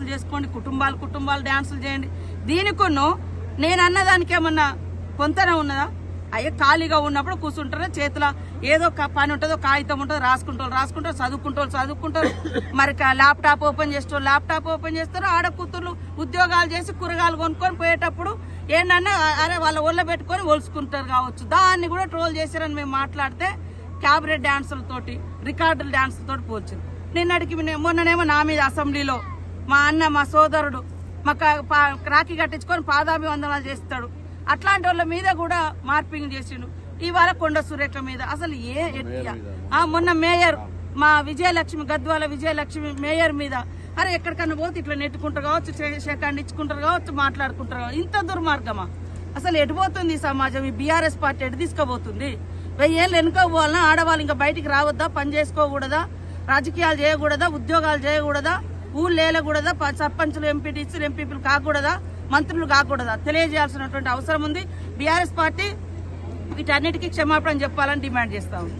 చేసుకోండి, కుటుంబాలు డాన్సులు చేయండి. దీనికును నేను అన్నదానికి ఏమన్నా కొంతనే ఉన్నదా? అయ్యే ఖాళీగా ఉన్నప్పుడు కూర్చుంటారు, చేతిలో ఏదో పని ఉంటుందో కాగితం ఉంటుందో రాసుకుంటారు, చదువుకుంటారు. మరి ల్యాప్టాప్ ఓపెన్ చేస్తారు. ఆడ కూతుర్లు ఉద్యోగాలు చేసి కూరగాయలు కొనుక్కొని పోయేటప్పుడు ఏంటన్నా అరే వాళ్ళ ఒళ్ళ పెట్టుకొని ఒలుసుకుంటారు కావచ్చు. దాన్ని కూడా ట్రోల్ చేశారని మేము మాట్లాడితే క్యాబరెట్ డాన్సులతోటి, రికార్డుల డాన్సులతోటి పోల్చింది. మొన్ననేమో నా మీద అసెంబ్లీలో మా అన్న, మా సోదరుడు మాకు రాఖీ కట్టించుకొని పాదాభివందనాలు చేస్తాడు. అట్లాంటి వాళ్ళ మీద కూడా మార్పింగ్ చేసిండు. ఇవాళ కొండ సురేఖ మీద అసలు మొన్న మేయర్ మా విజయలక్ష్మి, గద్వాల విజయలక్ష్మి మేయర్ మీద అరే ఎక్కడికన్నా పోతే ఇట్లా నెట్టుకుంటారు కావచ్చు, సెకండ్ ఇచ్చుకుంటారు కావచ్చు, మాట్లాడుకుంటారు కావచ్చు. ఇంత దుర్మార్గమా? అసలు ఎటుపోతుంది ఈ సమాజం? ఈ బీఆర్ఎస్ పార్టీ ఎటు తీసుకుపోతుంది? 1000 ఏళ్ళు వెనుకపోవాలన్నా ఆడవాళ్ళు ఇంకా బయటికి రావద్దా? పని చేసుకోకూడదా? రాజకీయాలు చేయకూడదా? ఉద్యోగాలు చేయకూడదా? ఊళ్ళు వేయకూడదా? సర్పంచులు, ఎంపీటీసీలు, ఎంపీపీలు కాకూడదా? మంత్రులు కాకూడదా? తెలియజేయాల్సినటువంటి అవసరం ఉంది. బీఆర్ఎస్ పార్టీ వీటన్నిటికీ క్షమాపణ చెప్పాలని డిమాండ్ చేస్తా ఉంది.